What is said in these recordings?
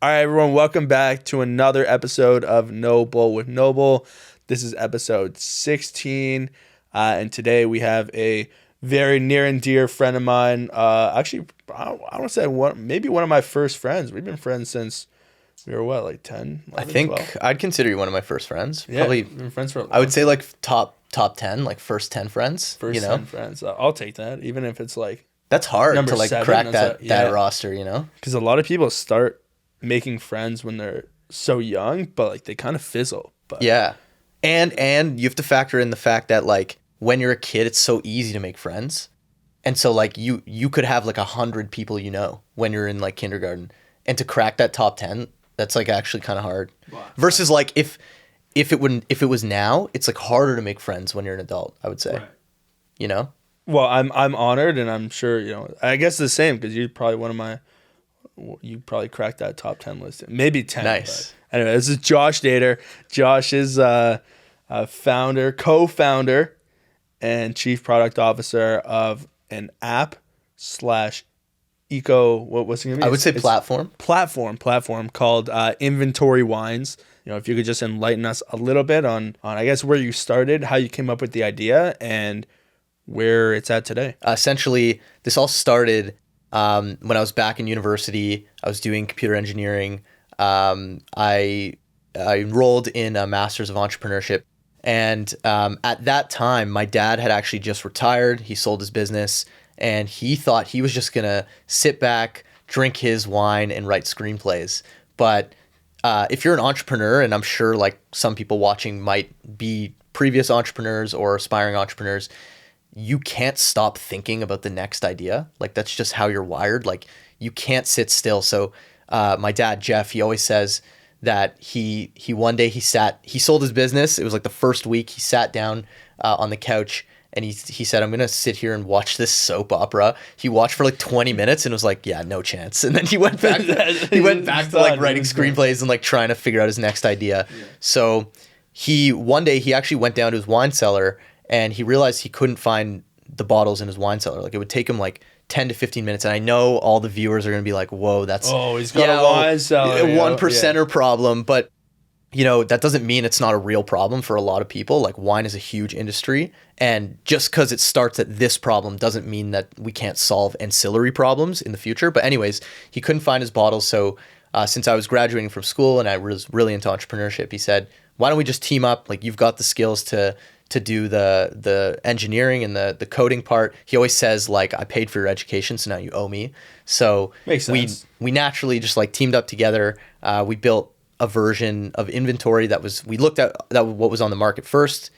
All right, everyone, welcome back to another episode of No Bull with Noble. This is episode 16, and today we have a very near and dear friend of mine. Actually, I want to say maybe one of my first friends. We've been friends since we were, what, like 10, 11, I think 12? I'd consider you one of my first friends. Yeah, Probably, we've been friends for a long I would say time. like top 10, like first 10 friends. First 10 friends. I'll take that, even if it's like That's hard number to like 7, crack that's that roster, you know? because a lot of people start making friends when they're so young, but like they kind of fizzle. But Yeah. And you have to factor in the fact that like when you're a kid, it's so easy to make friends. And so like you could have like 100 people you know when you're in like kindergarten. And to crack that top 10, that's like actually kind of hard. Wow. Versus like if it was now, it's like harder to make friends when you're an adult, I would say. Right. You know? Well, I'm honored, and I'm sure, I guess the same, because you're probably you probably cracked that top 10 list, maybe 10. Nice. But anyway, this is Josh Daiter. Josh is co-founder and chief product officer of an app slash what's it gonna be? I would say platform. Platform called Inventory Wines. If you could just enlighten us a little bit on I guess where you started, how you came up with the idea, and where it's at today. Essentially, this all started when I was back in university. I was doing computer engineering. I enrolled in a master's of entrepreneurship. And at that time, my dad had actually just retired. He sold his business, and he thought he was just going to sit back, drink his wine, and write screenplays. But if you're an entrepreneur, and I'm sure like some people watching might be previous entrepreneurs or aspiring entrepreneurs, you can't stop thinking about the next idea. Like that's just how you're wired. Like you can't sit still. So my dad, Jeff, he always says that he one day he sold his business. It was like the first week. He sat down on the couch and he said, I'm going to sit here and watch this soap opera. He watched for like 20 minutes and was like, yeah, no chance. And then he went back to like writing screenplays and like trying to figure out his next idea. Yeah. So one day he actually went down to his wine cellar and he realized he couldn't find the bottles in his wine cellar. Like it would take him like 10 to 15 minutes. And I know all the viewers are going to be like, whoa, he's got a wine cellar. One percenter problem. But that doesn't mean it's not a real problem for a lot of people. Like wine is a huge industry. And just because it starts at this problem doesn't mean that we can't solve ancillary problems in the future. But anyways, he couldn't find his bottles. So since I was graduating from school and I was really into entrepreneurship, he said, why don't we just team up? Like you've got the skills to do the engineering and the coding part. He always says like, I paid for your education, so now you owe me. So makes sense. We naturally just like teamed up together. We built a version of inventory we looked at what was on the market first.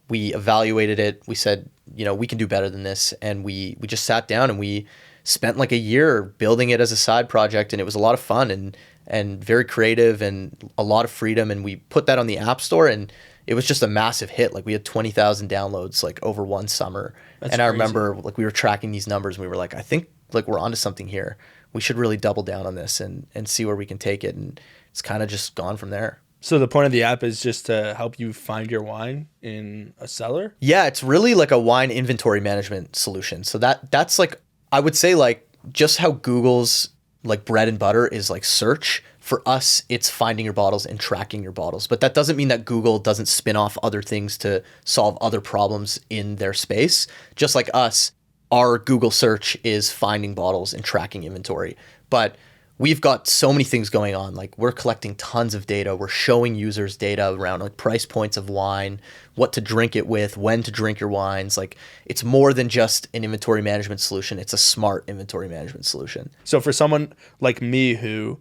We evaluated it. We said, we can do better than this. And we just sat down and we spent like a year building it as a side project. And it was a lot of fun and very creative and a lot of freedom. And we put that on the App Store and it was just a massive hit. Like we had 20,000 downloads like over one summer. That's crazy. I remember like we were tracking these numbers and we were like, I think like we're onto something here. We should really double down on this and see where we can take it. And it's kind of just gone from there. So the point of the app is just to help you find your wine in a cellar? Yeah, it's really like a wine inventory management solution. So that's like, I would say like just how Google's like bread and butter is like search. For us, it's finding your bottles and tracking your bottles. But that doesn't mean that Google doesn't spin off other things to solve other problems in their space. Just like us, our Google search is finding bottles and tracking inventory. But we've got so many things going on. Like we're collecting tons of data. We're showing users data around like price points of wine, what to drink it with, when to drink your wines. Like it's more than just an inventory management solution. It's a smart inventory management solution. So for someone like me who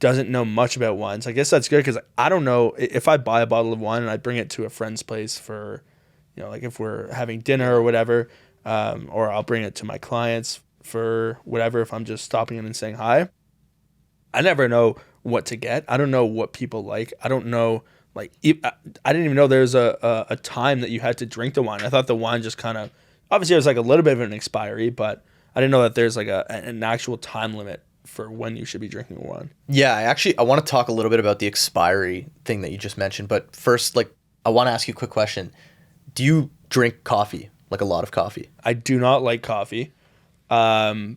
doesn't know much about wines, I guess that's good because I don't know if I buy a bottle of wine and I bring it to a friend's place for, like if we're having dinner or whatever, or I'll bring it to my clients for whatever, if I'm just stopping in and saying hi. I never know what to get. I don't know what people like. I don't know, like, I didn't even know there's a time that you had to drink the wine. I thought the wine just kind of, obviously it was like a little bit of an expiry, but I didn't know that there's like an actual time limit for when you should be drinking wine. Yeah, I want to talk a little bit about the expiry thing that you just mentioned. But first, like, I want to ask you a quick question. Do you drink coffee, like a lot of coffee? I do not like coffee. I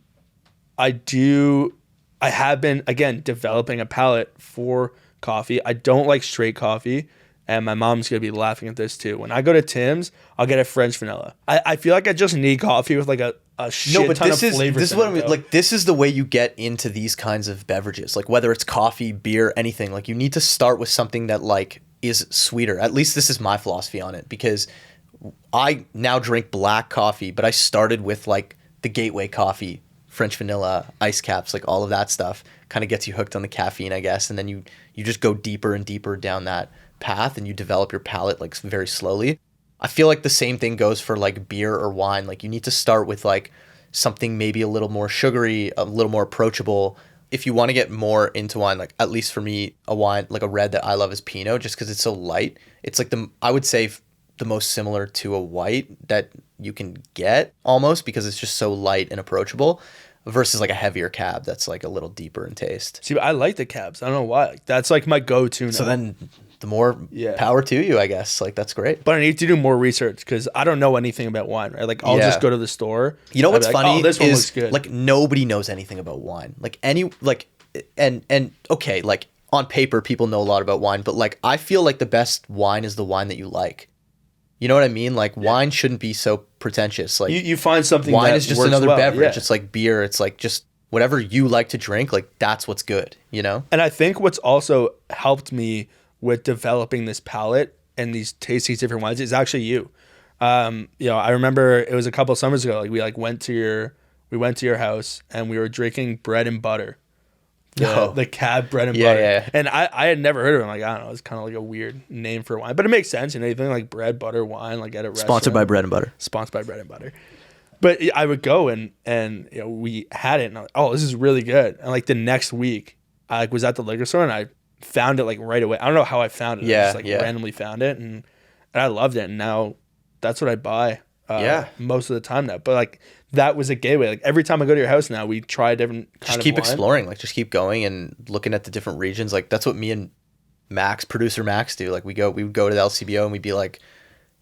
I have been, again, developing a palate for coffee. I don't like straight coffee. And my mom's going to be laughing at this too. When I go to Tim's, I'll get a French vanilla. I feel like I just need coffee with like a shit ton of flavors. This is what I mean. Like, this is the way you get into these kinds of beverages. Like, whether it's coffee, beer, anything. Like, you need to start with something that like is sweeter. At least this is my philosophy on it, because I now drink black coffee, but I started with like the gateway coffee, French vanilla, ice caps, like all of that stuff kind of gets you hooked on the caffeine, I guess. And then you just go deeper and deeper down that path, and you develop your palate like very slowly. I feel like the same thing goes for like beer or wine. Like, you need to start with like something maybe a little more sugary, a little more approachable. If you want to get more into wine, like at least for me, a wine, like a red that I love is Pinot, just because it's so light. It's like I would say the most similar to a white that you can get almost, because it's just so light and approachable, versus like a heavier cab that's like a little deeper in taste. See, I like the cabs. I don't know why. Like, that's like my go-to now. So then the more power to you, I guess. Like, that's great. But I need to do more research, because I don't know anything about wine, right? Like, I'll just go to the store. You know what's funny? This one looks good. Like, nobody knows anything about wine. Like, and okay, like on paper, people know a lot about wine, but like, I feel like the best wine is the wine that you like. You know what I mean? Like, wine shouldn't be so pretentious. Like, you find something wine that is just works another well. beverage. Yeah. It's like beer. It's like just whatever you like to drink. Like, that's what's good, you know? And I think what's also helped me with developing this palate and these tasting different wines is actually you. I remember it was a couple summers ago. Like, we went to your house and we were drinking bread and butter. The cab bread and butter. Yeah. And I had never heard of it. I'm like, I don't know, it's kind of like a weird name for wine, but it makes sense. You know, you think like bread, butter, wine, like at a restaurant. Sponsored by Bread and Butter. Sponsored by Bread and Butter. But I would go and we had it, and I'm like, oh, this is really good. And like the next week, I was at the liquor store and I found it like right away. I don't know how I found it. I just randomly found it, and I loved it. And now that's what I buy most of the time now. But like, that was a gateway. Like, every time I go to your house now, we try a different kind of wine. Just keep exploring. Like, just keep going and looking at the different regions. Like, that's what me and producer Max do. Like, we would go to the LCBO and we'd be like,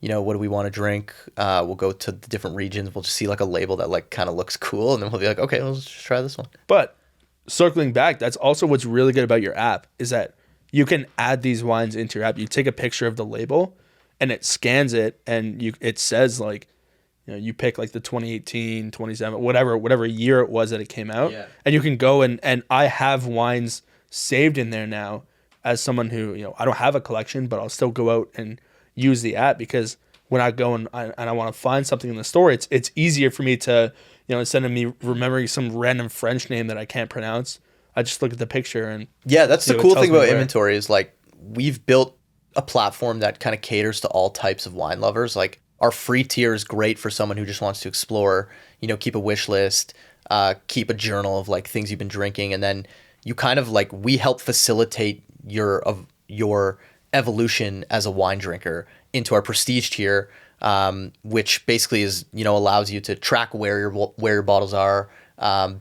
you know, what do we want to drink? We'll go to the different regions. We'll just see like a label that like kind of looks cool, and then we'll be like, okay, let's just try this one. But circling back, that's also what's really good about your app, is that you can add these wines into your app. You take a picture of the label and it scans it, and it says like, you know, you pick like the 2018, 27, whatever year it was that it came out. Yeah. And you can go and I have wines saved in there now as someone who, you know, I don't have a collection, but I'll still go out and use the app, because when I go and I want to find something in the store, it's easier for me to, you know, instead of me remembering some random French name that I can't pronounce, I just look at the picture and that's the cool thing about inventory is like, we've built a platform that kind of caters to all types of wine lovers. Like, our free tier is great for someone who just wants to explore, you know, keep a wish list, keep a journal of like things you've been drinking, and then you kind of like, we help facilitate your evolution as a wine drinker into our prestige tier, which basically is, you know, allows you to track where your bottles are,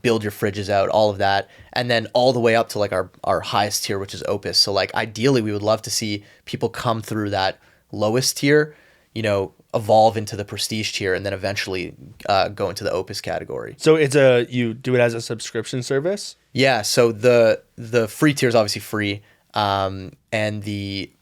build your fridges out, all of that, and then all the way up to like our highest tier, which is Opus. So like, ideally, we would love to see people come through that lowest tier, you know, evolve into the prestige tier, and then eventually go into the Opus category. So you do it as a subscription service? Yeah. So the free tier is obviously free, and the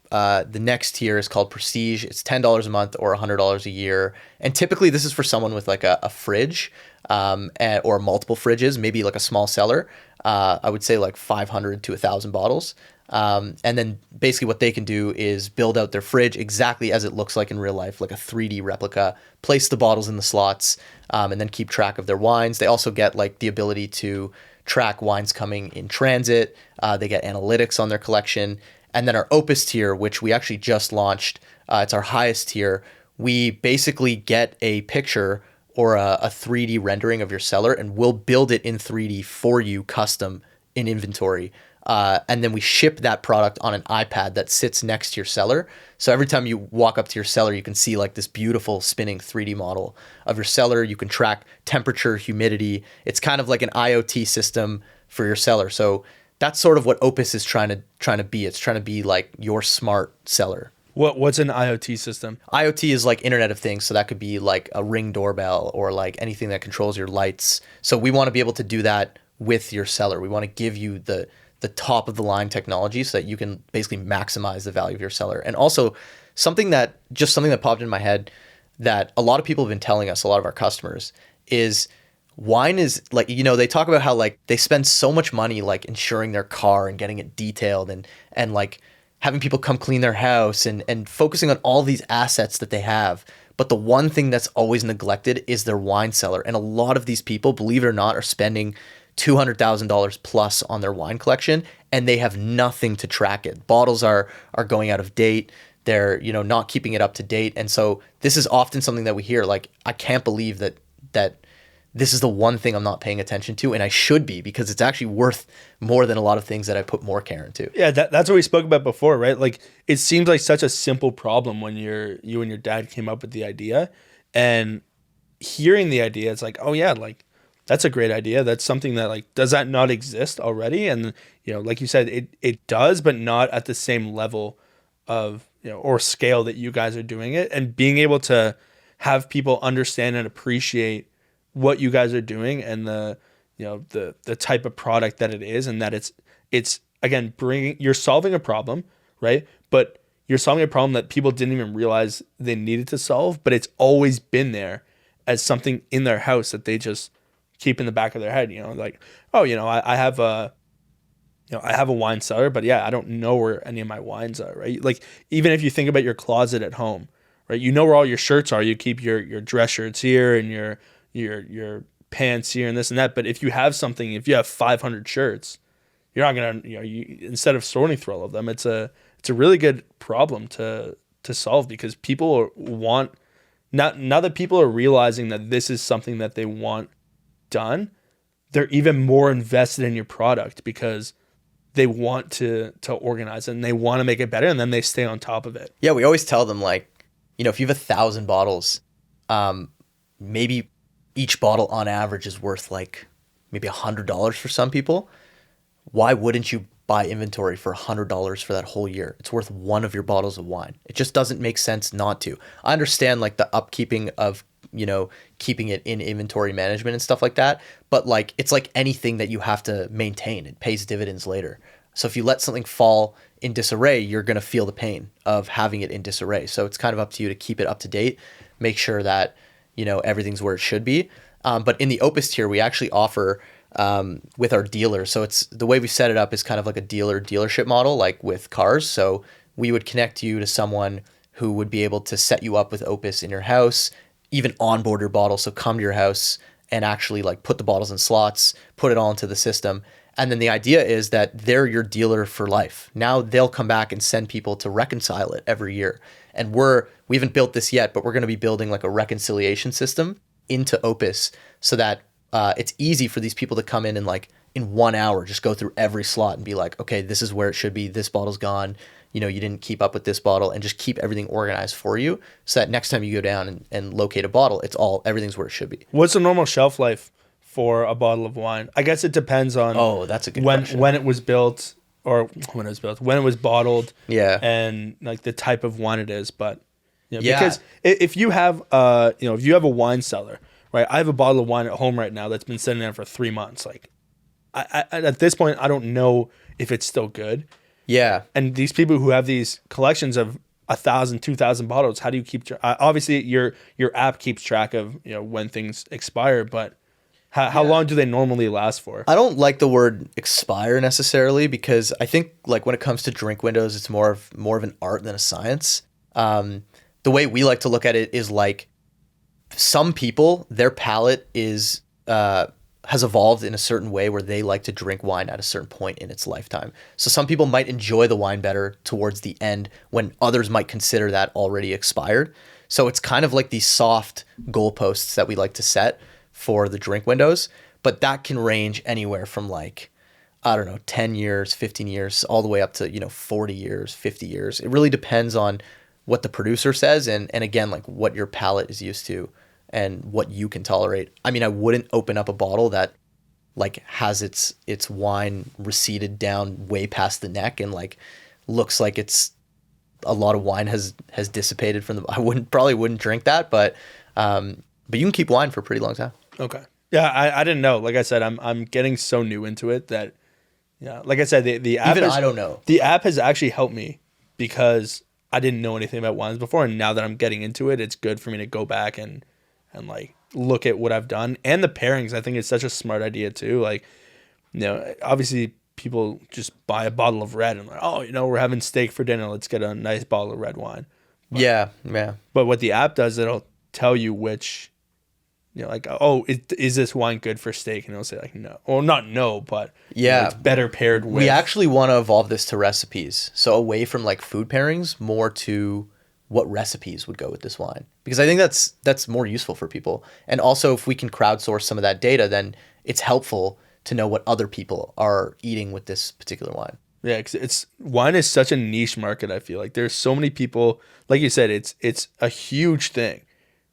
next tier is called Prestige. It's $10 a month or $100 a year. And typically this is for someone with like a fridge, or multiple fridges, maybe like a small cellar. I would say like 500 to 1,000 bottles. And then basically what they can do is build out their fridge exactly as it looks like in real life, like a 3D replica, place the bottles in the slots, and then keep track of their wines. They also get like the ability to track wines coming in transit. They get analytics on their collection. And then our Opus tier, which we actually just launched, it's our highest tier. We basically get a picture or a 3D rendering of your cellar, and we'll build it in 3D for you, custom in inventory. And then we ship that product on an iPad that sits next to your cellar. So every time you walk up to your cellar, you can see like this beautiful spinning 3D model of your cellar. You can track temperature, humidity. It's kind of like an IoT system for your cellar. So that's sort of what Opus is trying to be. It's trying to be like your smart cellar. What's an IoT system? IoT is like Internet of Things. So that could be like a Ring doorbell or like anything that controls your lights. So we want to be able to do that with your cellar. We want to give you the top of the line technology so that you can basically maximize the value of your cellar. And also something that popped in my head that a lot of people have been telling us, a lot of our customers, is wine is like, you know, they talk about how like they spend so much money like insuring their car and getting it detailed and like having people come clean their house and focusing on all these assets that they have. But the one thing that's always neglected is their wine cellar. And a lot of these people, believe it or not, are spending $200,000 plus on their wine collection, and they have nothing to track it. Bottles are going out of date. They're, you know, not keeping it up to date. And so this is often something that we hear, like, I can't believe that this is the one thing I'm not paying attention to, and I should be, because it's actually worth more than a lot of things that I put more care into. Yeah, that's what we spoke about before, right? Like, it seems like such a simple problem when you and your dad came up with the idea, and hearing the idea, it's like, oh yeah, like that's a great idea. That's something that, like, does that not exist already? And, you know, like you said, it does, but not at the same level of, you know, or scale that you guys are doing it. And being able to have people understand and appreciate what you guys are doing and the, you know, the type of product that it is, and that it's again, you're solving a problem, right? But you're solving a problem that people didn't even realize they needed to solve, but it's always been there as something in their house that they just keep in the back of their head, you know, like, oh, you know, I have a wine cellar, but yeah, I don't know where any of my wines are, right? Like, even if you think about your closet at home, right? You know where all your shirts are. You keep your dress shirts here and your pants here and this and that. But if you have 500 shirts, you're not gonna, you know, instead of sorting through all of them, it's a really good problem to solve, because people want, now that people are realizing that this is something that they want done, they're even more invested in your product because they want to organize it and they want to make it better, and then they stay on top of it. Yeah, we always tell them, like, you know, if you have 1,000 bottles, maybe each bottle on average is worth like maybe $100 for some people. Why wouldn't you buy inventory for $100 for that whole year? It's worth one of your bottles of wine. It just doesn't make sense not to. I understand like the upkeeping of, you know, keeping it in inventory management and stuff like that, but like, it's like anything that you have to maintain. It pays dividends later. So if you let something fall in disarray, you're going to feel the pain of having it in disarray. So it's kind of up to you to keep it up to date, make sure that, you know, everything's where it should be. But in the Opus tier, we actually offer with our dealers. So it's, the way we set it up is kind of like a dealership model, like with cars. So we would connect you to someone who would be able to set you up with Opus in your house, even onboard your bottle. So come to your house and actually like put the bottles in slots, put it all into the system. And then the idea is that they're your dealer for life. Now they'll come back and send people to reconcile it every year. And we haven't built this yet, but we're going to be building like a reconciliation system into Opus so that it's easy for these people to come in and like in 1 hour, just go through every slot and be like, okay, this is where it should be. This bottle's gone. You know, you didn't keep up with this bottle, and just keep everything organized for you so that next time you go down and locate a bottle, everything's where it should be. What's the normal shelf life for a bottle of wine? I guess it depends on that's a good question. When it was built, or when it was bottled, yeah, and like the type of wine it is. But you know, because if you have a wine cellar, right? I have a bottle of wine at home right now that's been sitting there for 3 months. Like, I at this point, I don't know if it's still good. Yeah. And these people who have these collections of 1,000, 2,000 bottles, how do you keep obviously your app keeps track of, you know, when things expire, but how long do they normally last for? I don't like the word expire necessarily, because I think like when it comes to drink windows, it's more of an art than a science. The way we like to look at it is like, some people, their palate is has evolved in a certain way where they like to drink wine at a certain point in its lifetime. So some people might enjoy the wine better towards the end, when others might consider that already expired. So it's kind of like these soft goalposts that we like to set for the drink windows, but that can range anywhere from like, I don't know, 10 years, 15 years, all the way up to, you know, 40 years, 50 years. It really depends on what the producer says, and again, like what your palate is used to and what you can tolerate. I mean, I wouldn't open up a bottle that like has its wine receded down way past the neck and like looks like it's a lot of wine has dissipated from the. Probably wouldn't drink that, but you can keep wine for a pretty long time. Okay. Yeah, I didn't know. Like I said, I'm getting so new into it that, yeah, like I said, the app Even I don't know. The app has actually helped me because I didn't know anything about wines before, and now that I'm getting into it, it's good for me to go back and like look at what I've done and the pairings. I think it's such a smart idea too. Like, obviously people just buy a bottle of red and like, oh, we're having steak for dinner. Let's get a nice bottle of red wine. Yeah. But what the app does, it'll tell you which, like, oh, is this wine good for steak? And it'll say like no, or not no, but Yeah, it's better paired with. we actually want to evolve this to recipes. So away from like food pairings, more to what recipes would go with this wine. Because I think that's more useful for people. And also if we can crowdsource some of that data, then it's helpful to know what other people are eating with this particular wine. Yeah, because wine is such a niche market. I feel like there's so many people. Like you said, it's a huge thing,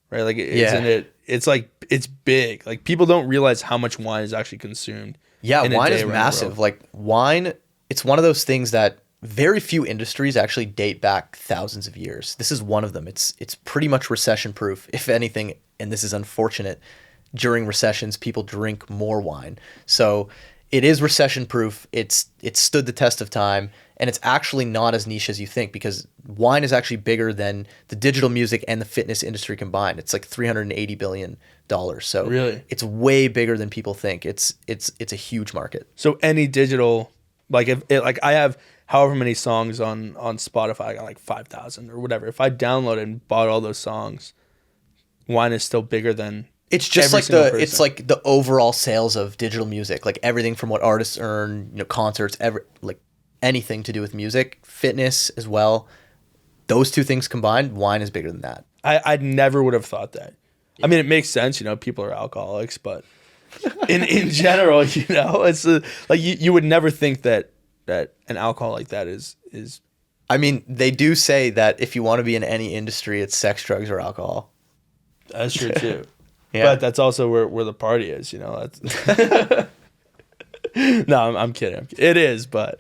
right? Like, isn't it? It's like it's big. Like people don't realize how much wine is actually consumed. Yeah, in a wine day is around the massive. world. Like wine, it's one of those things that very few industries actually date back thousands of years. This is one of them. It's pretty much recession proof. If anything, and this is unfortunate, during recessions people drink more wine. So it is recession proof. It's stood the test of time, and it's actually not as niche as you think because wine is actually bigger than the digital music and the fitness industry combined. It's like $380 billion. So Really? it's way bigger than people think. It's a huge market. So any digital, like if it, like I have however many songs on Spotify, I got like 5,000 or whatever. If I downloaded and bought all those songs, wine is still bigger than. It's just every like single person. it's like the overall sales of digital music, like everything from what artists earn, concerts, like anything to do with music, fitness as well. Those two things combined, wine is bigger than that. I never would have thought that. I mean, it makes sense, people are alcoholics, but in general, it's like you would never think that an alcohol like that is. I mean, they do say that if you want to be in any industry, it's sex, drugs, or alcohol. That's true too. Yeah. But that's also where the party is, That's No, I'm kidding. It is, but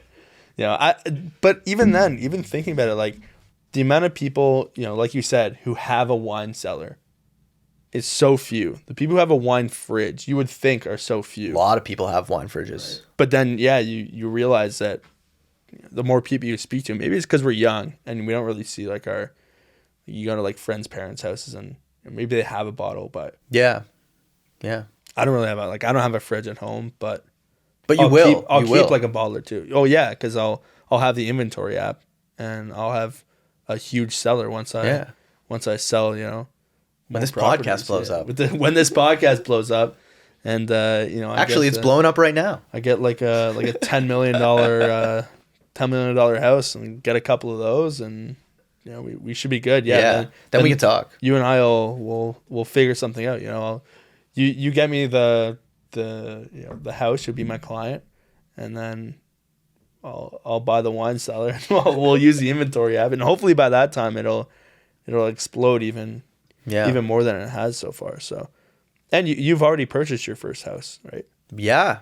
but even then, even thinking about it, like the amount of people, like you said, who have a wine cellar is so few. The people who have a wine fridge, you would think, are so few. A lot of people have wine fridges. Right. But then, you realize that the more people you speak to, maybe it's because we're young and we don't really see like you go to like friends' parents' houses and maybe they have a bottle, but yeah. I don't really have I don't have a fridge at home, but you will. I'll keep like a bottle or two. Oh yeah, because I'll have the inventory app and I'll have a huge cellar once I sell. When this podcast blows up. When this podcast blows up, and actually it's blowing up right now. I get like a $10 million house and get a couple of those and. We should be good. Yeah. Then we can talk. You and I we'll figure something out. You get me the house. You'll be my client, and then I'll buy the wine cellar. We'll use the inventory app, and hopefully by that time it'll explode even more than it has so far. So, and you've already purchased your first house, right? Yeah.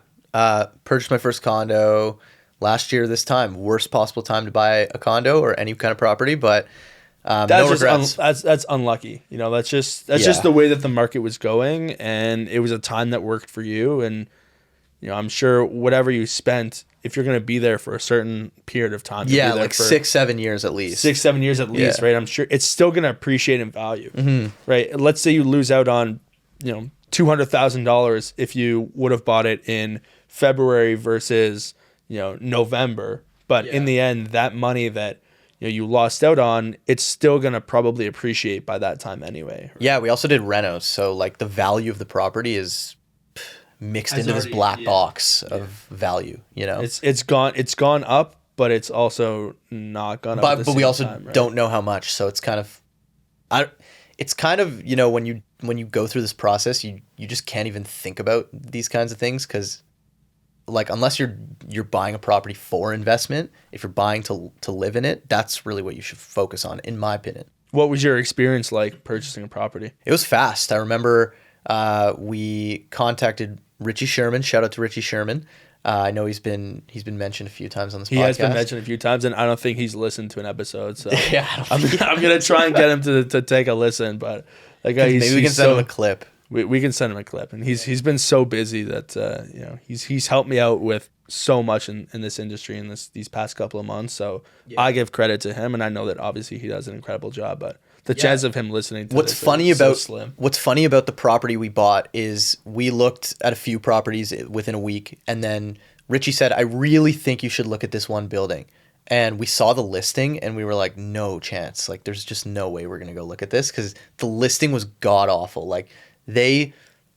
Purchased my first condo last year this time. Worst possible time to buy a condo or any kind of property, but no regrets. That's unlucky. That's just the way that the market was going, and it was a time that worked for you. And I'm sure whatever you spent, if you're going to be there for a certain period of time, like 6-7 years at least. 6-7 years at least, right? I'm sure it's still going to appreciate in value, right? Let's say you lose out on $200,000 if you would have bought it in February versus November, but in the end, that money that you lost out on, it's still gonna probably appreciate by that time anyway. Right? Yeah, we also did renos, so like the value of the property is mixed into this black box of value. It's gone up, but it's also not gone up. But we also don't know how much, so it's kind of, when you go through this process, you just can't even think about these kinds of things because. Like unless you're buying a property for investment, if you're buying to live in it, that's really what you should focus on, in my opinion. What was your experience like purchasing a property? It was fast. I remember we contacted Richie Sherman. Shout out to Richie Sherman. I know he's been mentioned a few times on this podcast. He has been mentioned a few times, and I don't think he's listened to an episode. So yeah, I'm gonna try and get him to take a listen. But like, maybe we can send him a clip. we can send him a clip. And he's been so busy that he's helped me out with so much in this industry in these past couple of months. So I give credit to him, and I know that obviously he does an incredible job. But the chance of him listening to what's funny about the property we bought is we looked at a few properties within a week, and then Richie said, I really think you should look at this one building. And we saw the listing and we were like, no chance. Like, there's just no way we're going to go look at this, because the listing was god awful. Like, they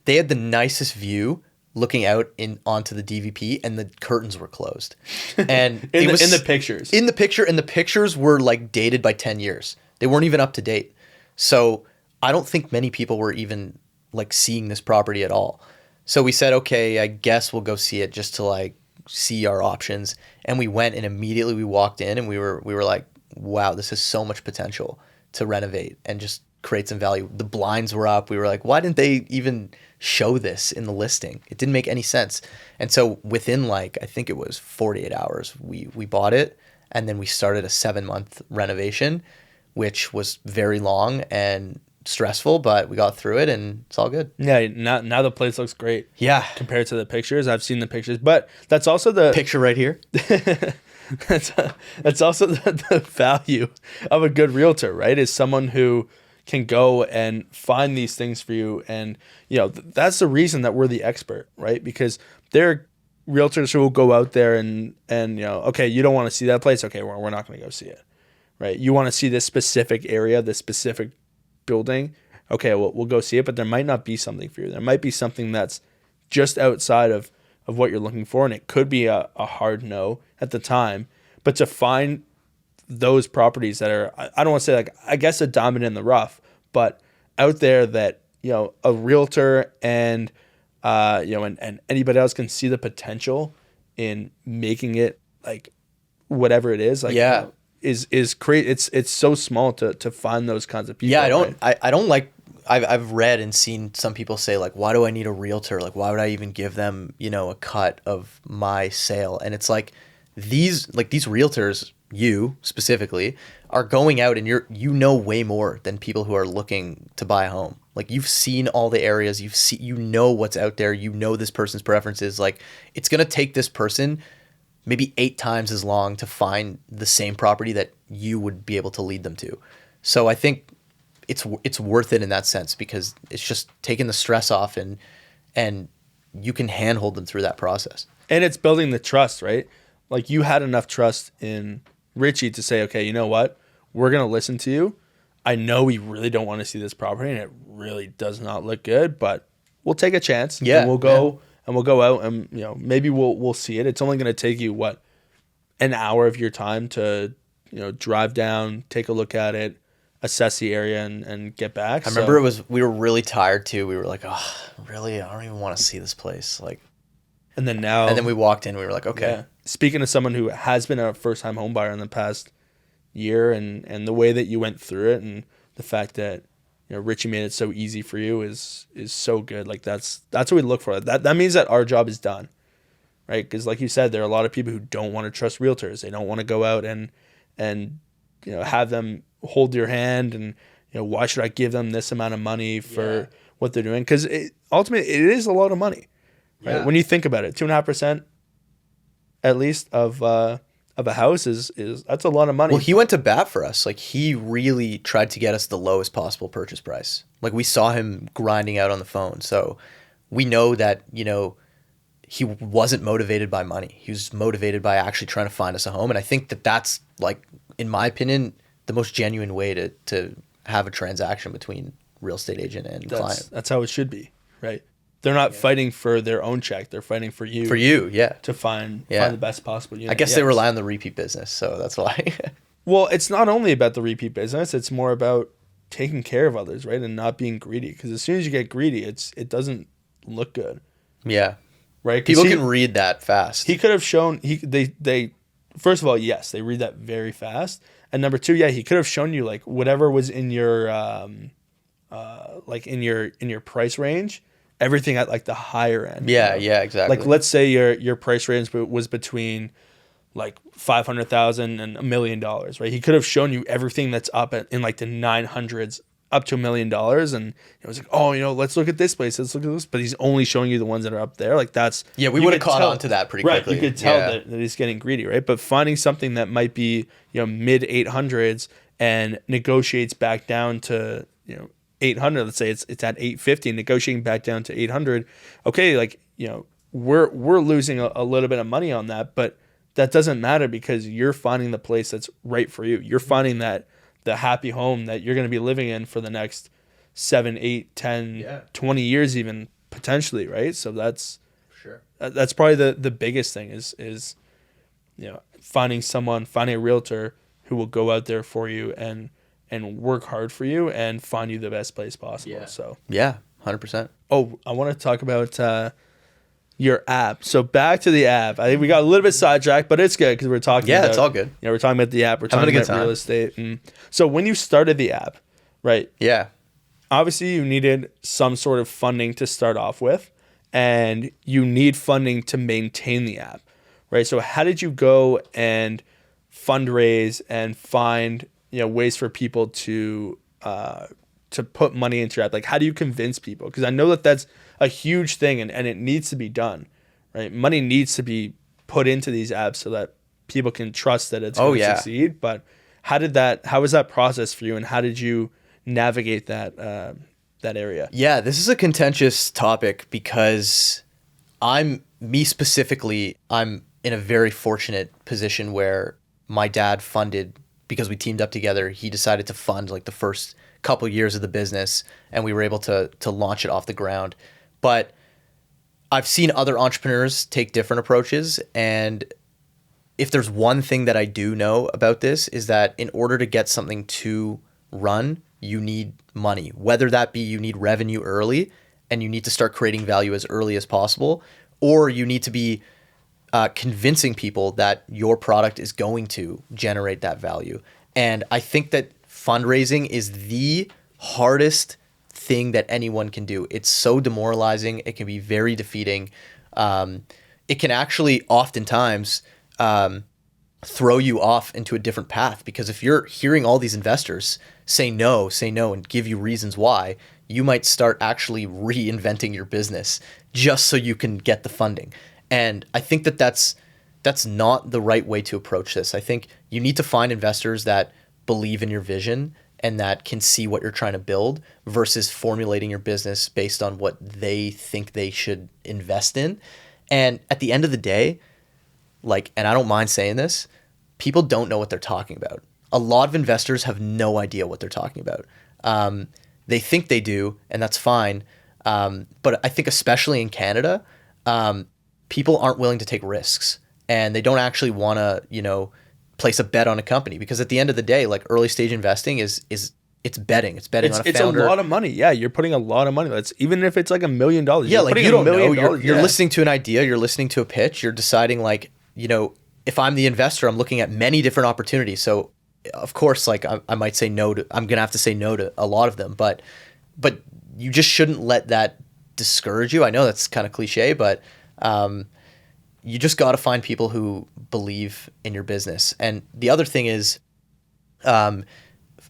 had the nicest view looking out onto the DVP, and the curtains were closed. And in the pictures. In the picture, and the pictures were like dated by 10 years. They weren't even up to date. So I don't think many people were even like seeing this property at all. So we said, okay, I guess we'll go see it just to like see our options. And we went, and immediately we walked in, and we were like, wow, this has so much potential to renovate and just create some value. The blinds were up. We were like, why didn't they even show this in the listing? It didn't make any sense. And so within like, I think it was 48 hours, we bought it, and then we started a 7-month renovation, which was very long and stressful, but we got through it, and it's all good. Yeah, now the place looks great. Yeah. Compared to the pictures. I've seen the pictures, but that's also the picture right here. that's also the value of a good realtor, right? Is someone who can go and find these things for you. And, that's the reason that we're the expert, right? Because there are realtors who will go out there and okay, you don't want to see that place. Okay, we're not going to go see it, right? You want to see this specific area, this specific building. Okay, well, we'll go see it, but there might not be something for you. There might be something that's just outside of what you're looking for, and it could be a hard no at the time. But to find those properties that are, I don't want to say like, I guess a diamond in the rough, but out there that, a realtor and, and anybody else can see the potential in making it like whatever it is. Like, is great. It's so small to find those kinds of people. Yeah, I don't like, I've read and seen some people say like, why do I need a realtor? Like, why would I even give them, a cut of my sale? And it's like these realtors, you specifically, are going out and you know way more than people who are looking to buy a home. Like, you've seen all the areas, you know what's out there, this person's preferences. Like, it's going to take this person maybe 8 times as long to find the same property that you would be able to lead them to. So I think it's worth it in that sense, because it's just taking the stress off, and you can handhold them through that process. And it's building the trust, right? Like, you had enough trust in Richie to say, okay, you know what? We're going to listen to you. I know we really don't want to see this property, and it really does not look good, but we'll take a chance. Yeah. And we'll go and we'll go out and, maybe we'll see it. It's only going to take you an hour of your time to, drive down, take a look at it, assess the area, and get back. I remember we were really tired too. We were like, oh, really? I don't even want to see this place. Like, and then we walked in, we were like, okay. Yeah. Speaking of someone who has been a first-time home buyer in the past year, and the way that you went through it, and the fact that, Richie made it so easy for you is so good. Like, that's what we look for. That means that our job is done, right? Because like you said, there are a lot of people who don't want to trust realtors. They don't want to go out and have them hold your hand, and why should I give them this amount of money for what they're doing? Because ultimately it is a lot of money, right? When you think about it, 2.5% at least of a house is that's a lot of money. Well, he went to bat for us. Like, he really tried to get us the lowest possible purchase price. Like, we saw him grinding out on the phone. So we know that, he wasn't motivated by money. He was motivated by actually trying to find us a home. And I think that's, like, in my opinion, the most genuine way to have a transaction between real estate agent and client. That's how it should be, right? They're not fighting for their own check. They're fighting for you. To find the best possible unit. I guess they rely on the repeat business, so that's why. Well, it's not only about the repeat business. It's more about taking care of others, right? And not being greedy. Because as soon as you get greedy, it doesn't look good. Yeah. Right? People can read that fast. He could have shown, they first of all, yes, they read that very fast. And number 2, he could have shown you like whatever was in your, in your price range, everything at like the higher end. Yeah, exactly. Like, let's say your price range was between like $500,000 and $1 million, right? He could have shown you everything that's up in like the 900s up to $1 million, and it was like, oh, let's look at this place, let's look at this, but he's only showing you the ones that are up there. Like that's Yeah, we you would have could caught tell- on to that pretty right. quickly. You could tell Yeah. that he's getting greedy, right? But finding something that might be mid 800s and negotiates back down to 800. Let's say it's at 850, negotiating back down to 800. Okay, like we're losing a little bit of money on that, but that doesn't matter because you're finding the place that's right for you. You're finding that the happy home that you're going to be living in for the next 7, 8, 10, 20 years, even potentially, right? So that's Sure. that's probably the biggest thing is finding a realtor who will go out there for you and work hard for you and find you the best place possible. Yeah. So 100%. oh, I want to talk about your app. So back to the app. I think we got a little bit sidetracked, but it's good because we're talking. Yeah, about, it's all good. We're talking about the app. We're Having talking a good about real time. estate. And so when you started the app, right? Yeah. Obviously, you needed some sort of funding to start off with, and you need funding to maintain the app, right? So how did you go and fundraise and find ways for people to put money into your app? Like, how do you convince people? Because I know that that's a huge thing, and it needs to be done, right? Money needs to be put into these apps so that people can trust that it's going to succeed. But how was that process for you, and how did you navigate that area? Yeah, this is a contentious topic because me specifically, I'm in a very fortunate position where my dad funded, because we teamed up together, he decided to fund like the first couple years of the business, and we were able to launch it off the ground. But I've seen other entrepreneurs take different approaches, and if there's one thing that I do know about this is that in order to get something to run, you need money, whether that be you need revenue early and you need to start creating value as early as possible, or you need to be convincing people that your product is going to generate that value. And I think that fundraising is the hardest thing that anyone can do. It's so demoralizing. It can be very defeating. It can actually oftentimes throw you off into a different path, because if you're hearing all these investors say no, and give you reasons why, you might start actually reinventing your business just so you can get the funding. And I think that that's not the right way to approach this. I think you need to find investors that believe in your vision and that can see what you're trying to build, versus formulating your business based on what they think they should invest in. And at the end of the day, and I don't mind saying this, people don't know what they're talking about. A lot of investors have no idea what they're talking about. They think they do, and that's fine. But I think especially in Canada, people aren't willing to take risks, and they don't actually want to, place a bet on a company, because at the end of the day, like early stage investing is it's betting. It's betting on a founder. It's a lot of money. Yeah, you're putting a lot of money. That's even if it's like $1 million. Yeah, like you don't know. You're Yeah. listening to an idea. You're listening to a pitch. You're deciding if I'm the investor, I'm looking at many different opportunities. So of course, I might say no to. I'm gonna have to say no to a lot of them. But you just shouldn't let that discourage you. I know that's kind of cliche, but you just got to find people who believe in your business. And the other thing is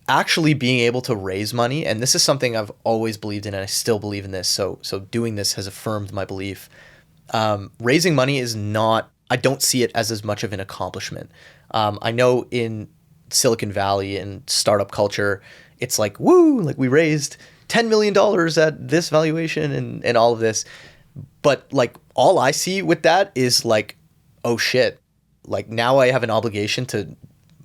actually being able to raise money. And this is something I've always believed in, and I still believe in this. So doing this has affirmed my belief. Raising money is not, I don't see it as much of an accomplishment. I know in Silicon Valley and startup culture, it's like, woo, like we raised $10 million at this valuation and all of this. But all I see with that is oh shit, now I have an obligation to,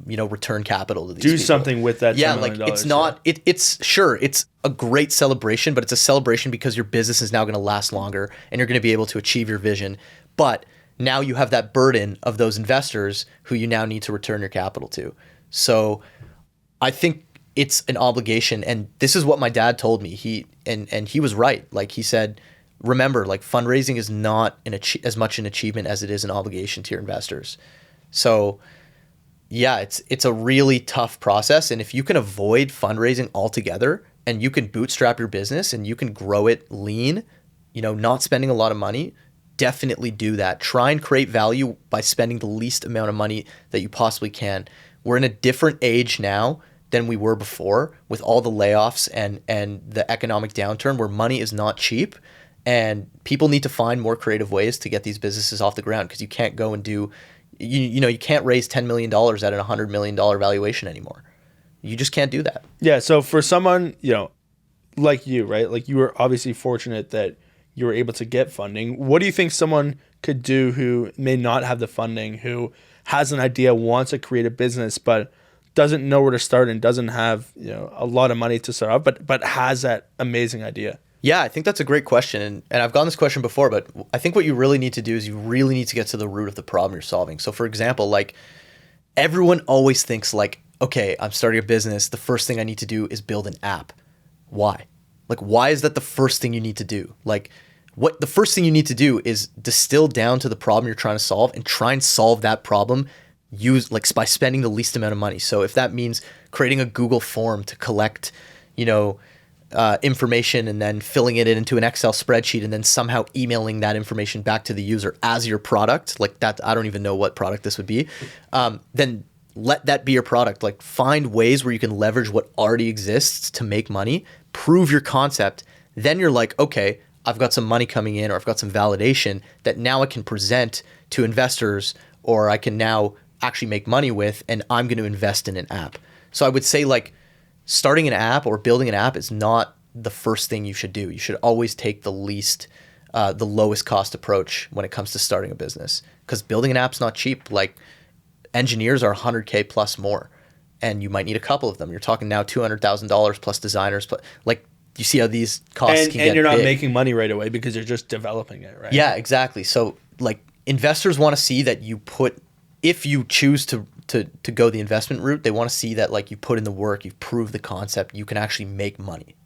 return capital to these people. Do something with that. Yeah, $10 million, it's not, it's sure, it's a great celebration, but it's a celebration because your business is now going to last longer and you're going to be able to achieve your vision. But now you have that burden of those investors who you now need to return your capital to. So I think it's an obligation. And this is what my dad told me. He was right. He said, remember, fundraising is not as much an achievement as it is an obligation to your investors. So yeah, it's a really tough process. And if you can avoid fundraising altogether and you can bootstrap your business and you can grow it lean, not spending a lot of money, definitely do that. Try and create value by spending the least amount of money that you possibly can. We're in a different age now than we were before with all the layoffs and the economic downturn where money is not cheap, and people need to find more creative ways to get these businesses off the ground, because you can't go and do, you can't raise $10 million at an $100 million valuation anymore. You just can't do that. Yeah. So for someone, like you, right? Like you were obviously fortunate that you were able to get funding. What do you think someone could do who may not have the funding, who has an idea, wants to create a business, but doesn't know where to start and doesn't have, a lot of money to start off, but has that amazing idea? Yeah, I think that's a great question. And I've gotten this question before, but I think what you really need to do is you really need to get to the root of the problem you're solving. So for example, like everyone always thinks like, okay, I'm starting a business. The first thing I need to do is build an app. Why? Like, why is that the first thing you need to do? Like, what the first thing you need to do is distill down to the problem you're trying to solve and try and solve that problem by spending the least amount of money. So if that means creating a Google form to collect, information and then filling it into an Excel spreadsheet and then somehow emailing that information back to the user as your product, like that, I don't even know what product this would be, then let that be your product. Like find ways where you can leverage what already exists to make money, prove your concept. Then you're like, okay, I've got some money coming in, or I've got some validation that now I can present to investors, or I can now actually make money with, and I'm going to invest in an app. So I would say like starting an app or building an app is not the first thing you should do. You should always take the lowest cost approach when it comes to starting a business, because building an app's not cheap. Like engineers are $100K plus more, and you might need a couple of them. You're talking now $200,000 plus designers, like you see how these costs can get and you're not big. making money right away because you're just developing it, right? Yeah, exactly. So like investors want to see that if you choose to go the investment route, they want to see that like you put in the work, you've proved the concept, you can actually make money.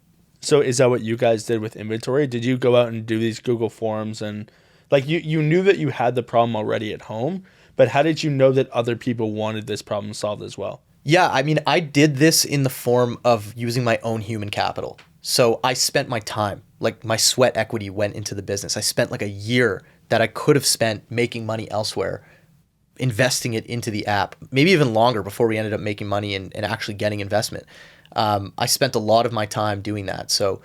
So is that what you guys did with inventory? Did you go out and do these Google forms, and like you knew that you had the problem already at home, but how did you know that other people wanted this problem solved as well? Yeah, I mean, I did this in the form of using my own human capital. So I spent my time, like my sweat equity went into the business. I spent like a year that I could have spent making money elsewhere, investing it into the app, maybe even longer before we ended up making money and actually getting investment. I spent a lot of my time doing that. So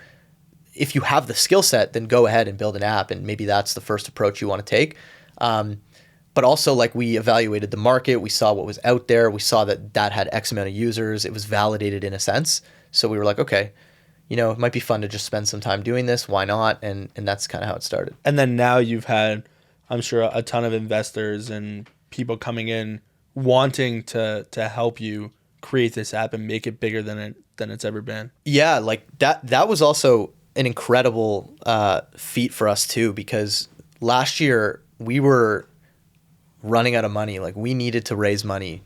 if you have the skill set, then go ahead and build an app, and maybe that's the first approach you want to take. But also, like, we evaluated the market, we saw what was out there, we saw that had X amount of users, it was validated in a sense. So we were like, okay, it might be fun to just spend some time doing this, why not? And that's kind of how it started. And then now you've had, I'm sure, a ton of investors and people coming in wanting to help you create this app and make it bigger than it's ever been. Yeah, like that was also an incredible feat for us too, because last year we were running out of money. Like we needed to raise money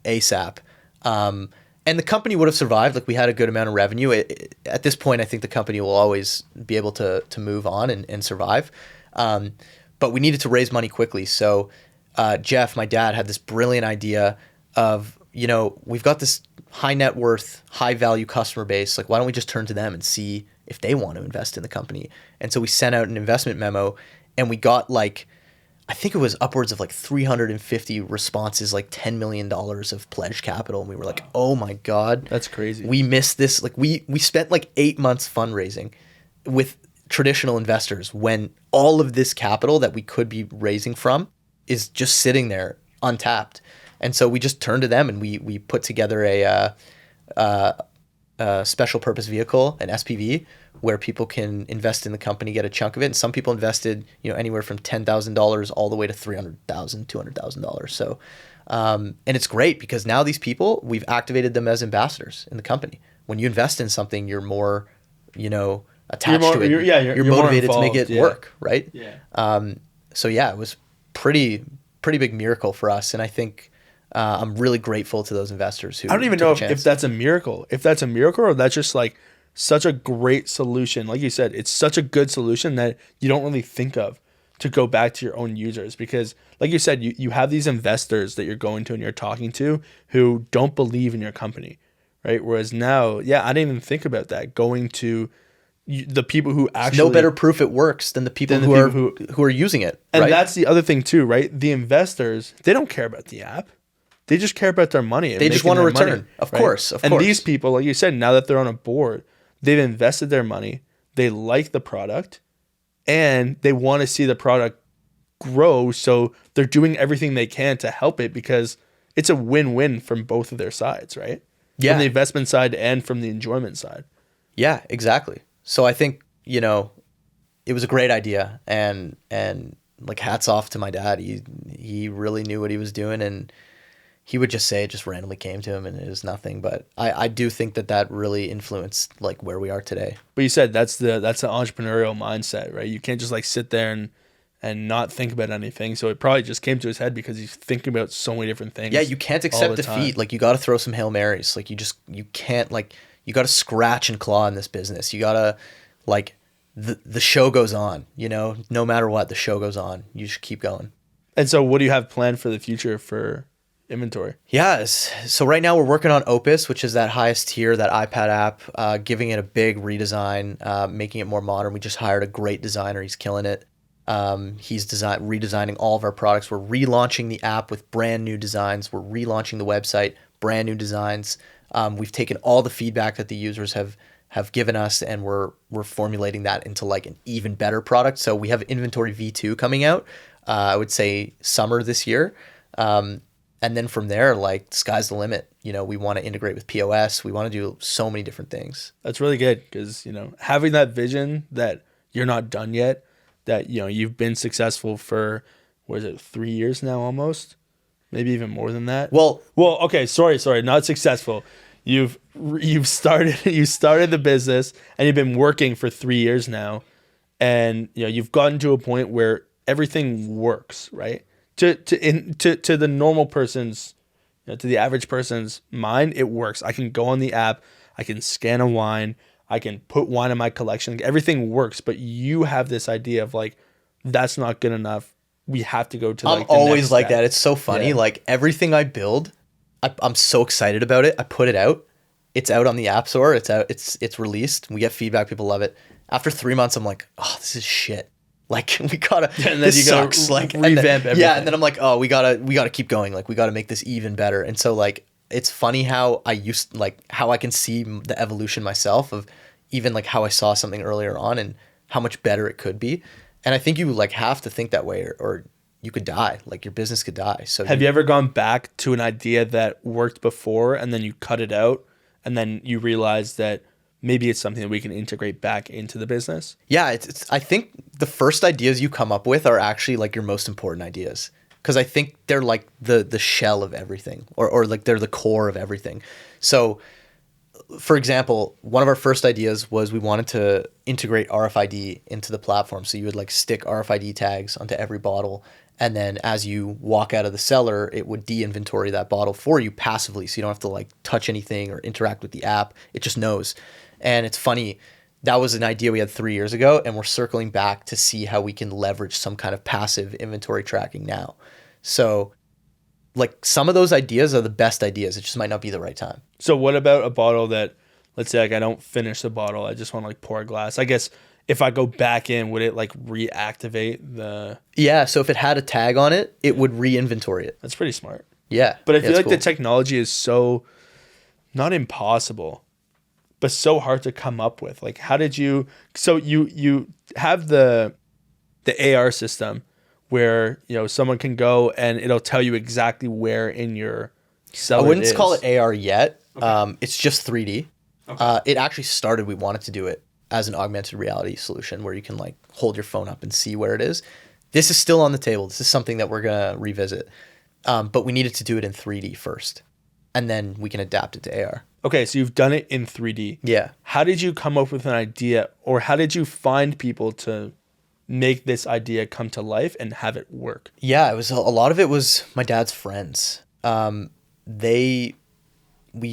ASAP. And the company would have survived. Like we had a good amount of revenue. At this point, I think the company will always be able to move on and survive. But we needed to raise money quickly. So Jeff, my dad, had this brilliant idea of, we've got this high net worth, high value customer base. Like, why don't we just turn to them and see if they want to invest in the company? And so we sent out an investment memo, and we got I think it was upwards of 350 responses, like $10 million of pledged capital. And we were like, oh my God. That's crazy. We missed this. Like we spent 8 months fundraising with traditional investors when all of this capital that we could be raising from is just sitting there untapped. And so we just turned to them, and we put together a special purpose vehicle, an SPV, where people can invest in the company, get a chunk of it. And some people invested, anywhere from $10,000 all the way to $300,000, $200,000. So, and it's great because now these people, we've activated them as ambassadors in the company. When you invest in something, you're more, attached to it. You're motivated to make it work, right? Yeah. So yeah, it was pretty big miracle for us, and I think I'm really grateful to those investors who. I don't even know if that's a miracle. If that's a miracle, or that's just such a great solution. Like you said, it's such a good solution that you don't really think of to go back to your own users, because like you said, you have these investors that you're going to and you're talking to who don't believe in your company, right? Whereas now, I didn't even think about that. Going to the people who actually... There's no better proof it works than the people who are using it. And right? That's the other thing too, right? The investors, they don't care about the app. They just care about their money. They just want a return. Of course. And these people, like you said, now that they're on a board, they've invested their money. They like the product, and they want to see the product grow. So they're doing everything they can to help it, because it's a win-win from both of their sides, right? Yeah. From the investment side and from the enjoyment side. Yeah, exactly. So I think, it was a great idea, and like hats off to my dad. He really knew what he was doing, and he would just say it just randomly came to him and it was nothing. But I do think that really influenced like where we are today. But you said that's the entrepreneurial mindset, right? You can't just like sit there and not think about anything. So it probably just came to his head because he's thinking about so many different things. Yeah, you can't accept defeat. Like you got to throw some Hail Marys. Like you can't like, you got to scratch and claw in this business. You got to like, the show goes on, no matter what, the show goes on. You just keep going. And so what do you have planned for the future for inventory? Yes. So right now we're working on Opus, which is that highest tier, that iPad app, giving it a big redesign, making it more modern. We just hired a great designer. He's killing it. He's redesigning all of our products. We're relaunching the app with brand new designs. We're relaunching the website, brand new designs. We've taken all the feedback that the users have given us, and we're formulating that into like an even better product. So we have Inventory V2 coming out, I would say summer this year. And then from there, like sky's the limit. We want to integrate with POS. We want to do so many different things. That's really good, because, having that vision that you're not done yet, that, you've been successful for, 3 years now almost? Maybe even more than that. Well, okay, sorry, not successful. You've started the business, and you've been working for 3 years now, and you've gotten to a point where everything works, right? To the normal person's, to the average person's mind, it works. I can go on the app, I can scan a wine, I can put wine in my collection. Everything works, but you have this idea of like, that's not good enough. We have to go to like the always next like step. that. It's so funny. Yeah. Like everything I build, I'm so excited about it. I put it out. It's out on the App Store. It's out. It's released. We get feedback. People love it. After 3 months, I'm like, oh, this is shit. Like we gotta. And then this you gotta sucks. Like revamp everything. Yeah, and then I'm like, oh, we gotta keep going. Like we gotta make this even better. And so like, it's funny how how I can see the evolution myself of even like how I saw something earlier on and how much better it could be. And I think you like have to think that way, or you could die. Like your business could die. So have you ever gone back to an idea that worked before, and then you cut it out, and then you realize that maybe it's something that we can integrate back into the business? Yeah, it's I think the first ideas you come up with are actually like your most important ideas, because I think they're like the shell of everything, or like they're the core of everything. So for example, one of our first ideas was we wanted to integrate RFID into the platform. So you would like stick RFID tags onto every bottle, and then as you walk out of the cellar, it would de-inventory that bottle for you passively. So you don't have to like touch anything or interact with the app. It just knows. And it's funny, that was an idea we had 3 years ago, and we're circling back to see how we can leverage some kind of passive inventory tracking now. So like some of those ideas are the best ideas. It just might not be the right time. So what about a bottle that, let's say like I don't finish the bottle, I just want to like pour a glass. I guess if I go back in, would it like reactivate the... Yeah, so if it had a tag on it, it would re-inventory it. That's pretty smart. Yeah. But I feel like cool. the technology is so, not impossible, but so hard to come up with. Like how did you... So you have the AR system where, someone can go and it'll tell you exactly where in your cellar I wouldn't it is. call it AR yet. Okay. It's just 3D. Okay. It actually started, we wanted to do it as an augmented reality solution where you can like hold your phone up and see where it is. This is still on the table. This is something that we're going to revisit. But we needed to do it in 3D first, and then we can adapt it to AR. Okay, so you've done it in 3D. Yeah. How did you come up with an idea, or how did you find people to make this idea come to life and have it work? Yeah, it was a lot of it was my dad's friends. We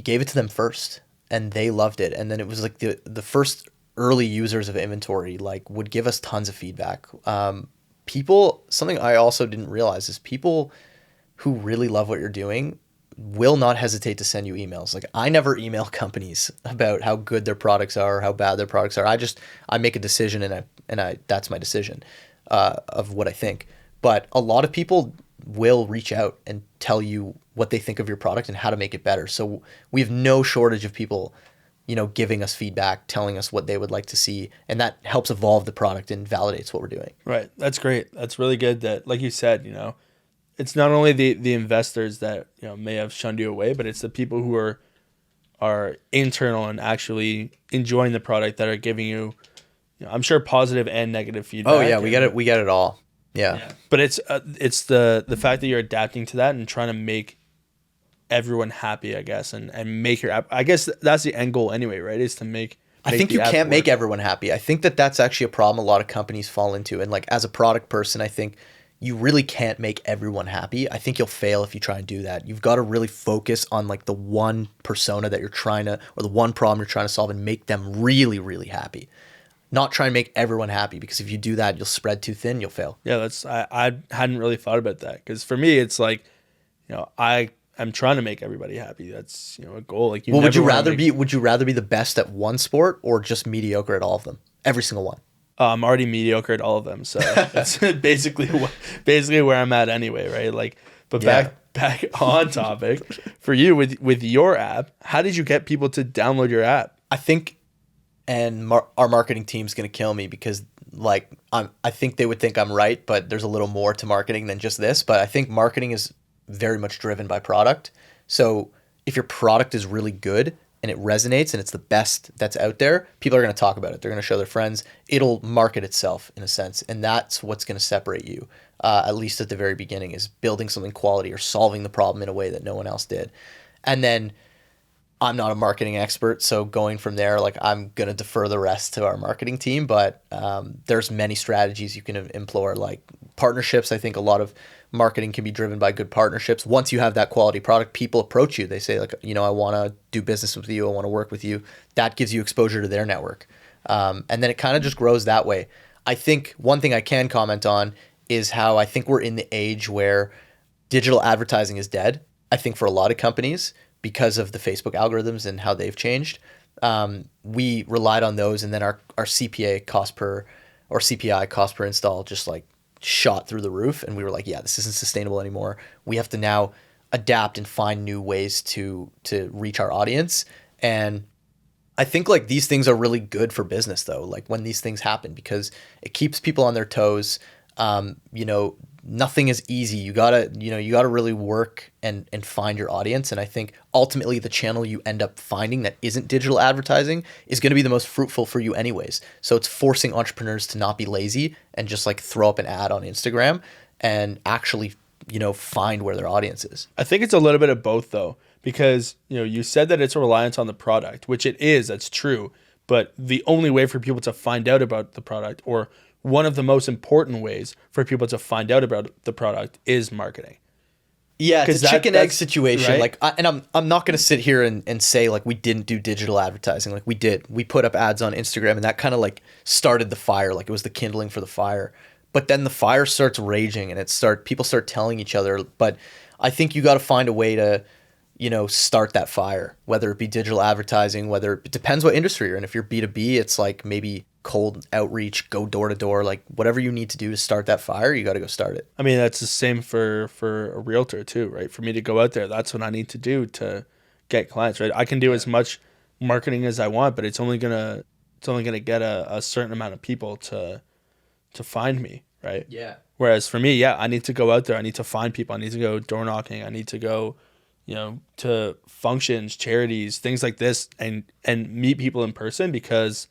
gave it to them first, and they loved it. And then it was like the first early users of inventory like would give us tons of feedback. People, something I also didn't realize is people who really love what you're doing will not hesitate to send you emails. Like I never email companies about how good their products are or how bad their products are. I make a decision and I that's my decision of what I think. But a lot of people will reach out and tell you what they think of your product and how to make it better. So we have no shortage of people, giving us feedback, telling us what they would like to see, and that helps evolve the product and validates what we're doing. Right. That's great. That's really good that, like you said, it's not only the investors that, may have shunned you away, but it's the people who are internal and actually enjoying the product that are giving you, I'm sure, positive and negative feedback. Oh yeah, we get it all. Yeah. But it's the fact that you're adapting to that and trying to make everyone happy, I guess, and make your app. I guess that's the end goal anyway, right? Is to make I think you can't make everyone happy. I think that's actually a problem a lot of companies fall into. And like as a product person, I think you really can't make everyone happy. I think you'll fail if you try and do that. You've got to really focus on like the one persona that you're trying to, or the one problem you're trying to solve, and make them really, really happy. Not try and make everyone happy, because if you do that, you'll spread too thin, you'll fail. Yeah, I hadn't really thought about that, because for me, it's like, I'm trying to make everybody happy. That's, a goal. Like, would you rather be the best at one sport or just mediocre at all of them? Every single one. I'm already mediocre at all of them, so that's basically where I'm at anyway, right? Like, but back on topic, for you with your app, how did you get people to download your app? I think, and our marketing team's gonna kill me, because like I think they would think I'm right, but there's a little more to marketing than just this. But I think marketing is very much driven by product. So if your product is really good and it resonates and it's the best that's out there, people are going to talk about it. They're going to show their friends. It'll market itself in a sense. And that's what's going to separate you, at least at the very beginning, is building something quality or solving the problem in a way that no one else did. And then I'm not a marketing expert, so going from there, like, I'm going to defer the rest to our marketing team. But there's many strategies you can employ, like partnerships. I think a lot of marketing can be driven by good partnerships. Once you have that quality product, people approach you. They say, like, I want to do business with you. I want to work with you. That gives you exposure to their network. And then it kind of just grows that way. I think one thing I can comment on is how I think we're in the age where digital advertising is dead. I think for a lot of companies, because of the Facebook algorithms and how they've changed, we relied on those. And then our CPI cost per install just like shot through the roof, and we were like, yeah, this isn't sustainable anymore. We have to now adapt and find new ways to reach our audience. And I think like these things are really good for business though, like when these things happen, because it keeps people on their toes. Nothing is easy. You gotta really work and find your audience. And I think ultimately the channel you end up finding that isn't digital advertising is going to be the most fruitful for you anyways. So it's forcing entrepreneurs to not be lazy and just like throw up an ad on Instagram and actually, find where their audience is. I think it's a little bit of both though, because, you said that it's a reliance on the product, which it is, that's true. But the only way for people to find out about the product, or one of the most important ways for people to find out about the product, is marketing. Yeah, it's a chicken egg situation. Right? Like, I'm not going to sit here and say like we didn't do digital advertising. Like we did. We put up ads on Instagram, and that kind of like started the fire. Like it was the kindling for the fire. But then the fire starts raging, and people start telling each other. But I think you got to find a way to, start that fire, whether it be digital advertising, it depends what industry you're in. If you're B2B, it's like maybe cold outreach, go door to door, like whatever you need to do to start that fire, you got to go start it. I mean, that's the same for a realtor too, right? For me to go out there, that's what I need to do to get clients, right? I can do as much marketing as I want, but it's only gonna get a certain amount of people to find me, right? Yeah. Whereas for me, I need to go out there. I need to find people. I need to go door knocking. I need to go, to functions, charities, things like this, and meet people in person, because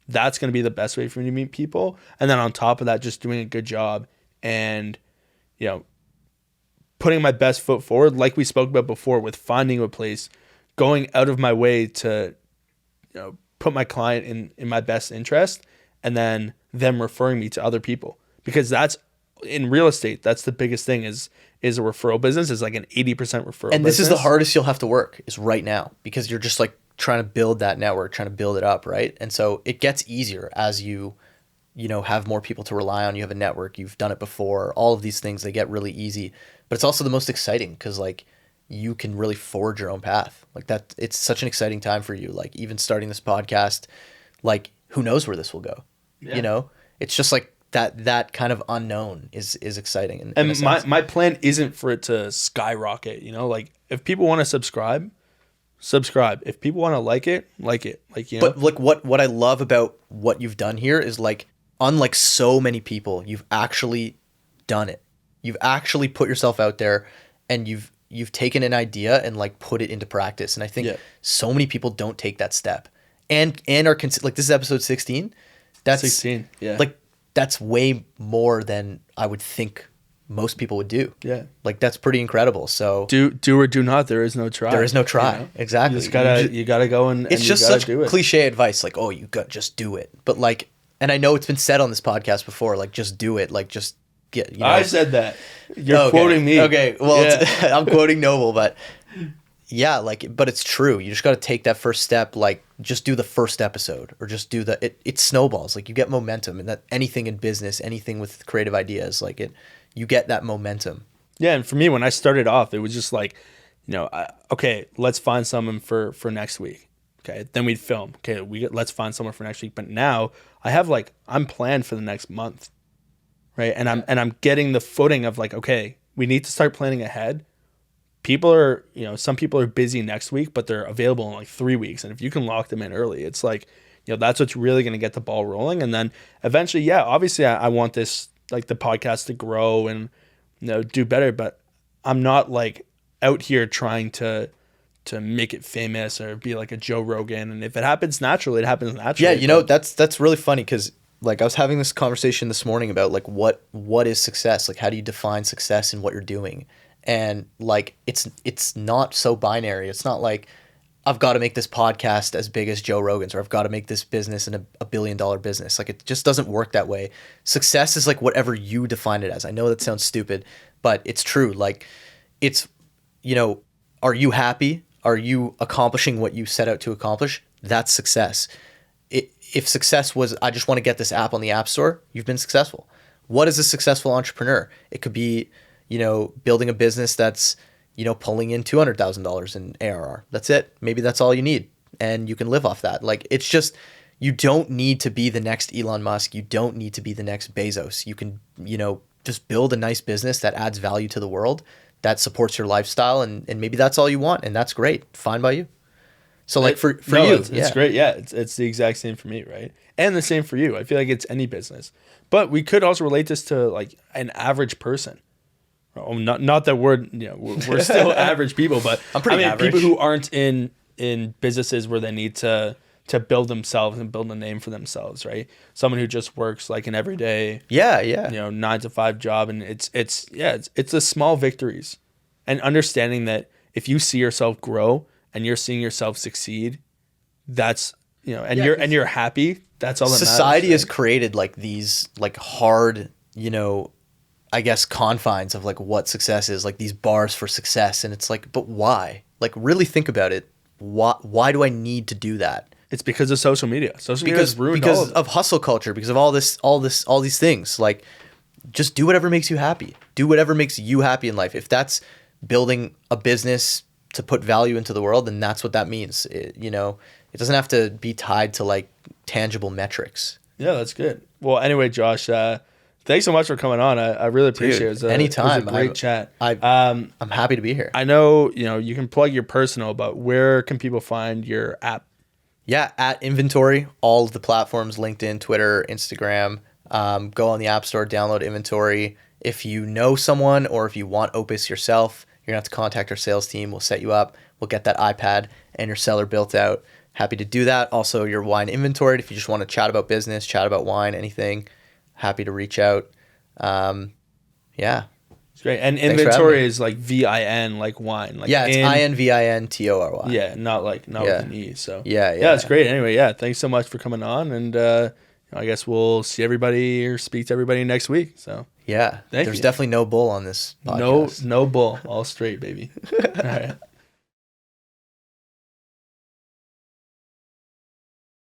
that's going to be the best way for me to meet people. And then on top of that, just doing a good job and, putting my best foot forward, like we spoke about before, with finding a place, going out of my way to, put my client in my best interest, and then them referring me to other people. Because that's, in real estate, that's the biggest thing is a referral business. Is like an 80% referral and this business. Is the hardest you'll have to work, is right now, because you're just like trying to build that network, trying to build it up, right? And so it gets easier as you have more people to rely on. You have a network, you've done it before. All of these things, they get really easy, but it's also the most exciting, because like you can really forge your own path like that. It's such an exciting time for you. Like even starting this podcast, like who knows where this will go? It's just like that kind of unknown is exciting. In a And sense. my plan isn't for it to skyrocket, you know, like if people want to subscribe. If people want to like it, like, you know. But like what I love about what you've done here is like, unlike so many people, you've actually done it. You've actually put yourself out there, and you've taken an idea and like put it into practice. And I think so many people don't take that step, and are like, this is episode 16. That's 16. Yeah. Like that's way more than I would think most people would do. Yeah. Like that's pretty incredible. So do or do not. There is no try. there is no try. You know? Exactly. You gotta go and it's you just gotta such do it. cliche advice. Like, oh, you got just do it. But like, and I know it's been said on this podcast before, like just do it. Like just get, you know. I said that. You're Okay. quoting me. Okay. Well, I'm quoting Noble, but yeah, like, but it's true. You just got to take that first step. Like just do the first episode, or just do it snowballs. Like you get momentum, and that anything in business, anything with creative ideas, like you get that momentum. Yeah, and for me, when I started off, it was just like, you know, okay, let's find someone for next week. Okay, then we'd film. Okay, let's find someone for next week. But now I'm planned for the next month, right? And I'm getting the footing of like, okay, we need to start planning ahead. People are, you know, some people are busy next week, but they're available in like 3 weeks. And if you can lock them in early, it's like, you know, that's what's really going to get the ball rolling. And then eventually, yeah, obviously I want this, like the podcast to grow and, you know, do better, but I'm not like out here trying to make it famous or be like a Joe Rogan. And if it happens naturally, it happens naturally. Yeah, you know, that's really funny, because like I was having this conversation this morning about like what is success? Like how do you define success in what you're doing? And like it's not so binary. It's not like I've got to make this podcast as big as Joe Rogan's, or I've got to make this business in a $1 billion business. Like it just doesn't work that way. Success is like whatever you define it as. I know that sounds stupid, but it's true. Like it's, you know, are you happy? Are you accomplishing what you set out to accomplish? That's success. If success was, I just want to get this app on the App Store, you've been successful. What is a successful entrepreneur? It could be, you know, building a business that's, you know, pulling in $200,000 in ARR. That's it. Maybe that's all you need, and you can live off that. Like it's just, you don't need to be the next Elon Musk. You don't need to be the next Bezos. You can, you know, just build a nice business that adds value to the world, that supports your lifestyle, and maybe that's all you want, and that's great. Fine by you. So like for you, it's great. Yeah, it's the exact same for me, right? And the same for you. I feel like it's any business, but we could also relate this to like an average person. Oh, not that we're, you know, we're still average people, but I'm pretty average. People who aren't in businesses where they need to build themselves and build a name for themselves, right? Someone who just works like an everyday, you know, 9 to 5 job, and it's the small victories, and understanding that if you see yourself grow and you're seeing yourself succeed, that's, you know, and you're happy. That's all that matters. Society has created like these like hard, you know, I guess confines of like what success is, like these bars for success, and it's like, but why? Like really think about it. Why do I need to do that? It's because of social media. Social media has ruined all because of hustle culture, because of all these things. Like just do whatever makes you happy. Do whatever makes you happy in life. If that's building a business to put value into the world, then that's what that means. You know, it doesn't have to be tied to like tangible metrics. Yeah, that's good. Well, anyway, Josh, thanks so much for coming on. I really appreciate it. Anytime. It was a great chat. I'm happy to be here. I know, you know, you can plug your personal, but where can people find your app? Yeah, at Inventory, all of the platforms, LinkedIn, Twitter, Instagram. Go on the App Store, download Inventory. If you know someone, or if you want Opus yourself, you're going to have to contact our sales team. We'll set you up. We'll get that iPad and your seller built out. Happy to do that. Also, your wine inventoried. If you just want to chat about business, chat about wine, anything, happy to reach out. Yeah. It's great. And inventory is like VIN, like wine. Like it's INVINTORY. Yeah, not with an E. So yeah, it's great. Anyway, thanks so much for coming on, and I guess we'll see everybody or speak to everybody next week. So there's definitely no bull on this podcast. No bull, all straight, baby. All right.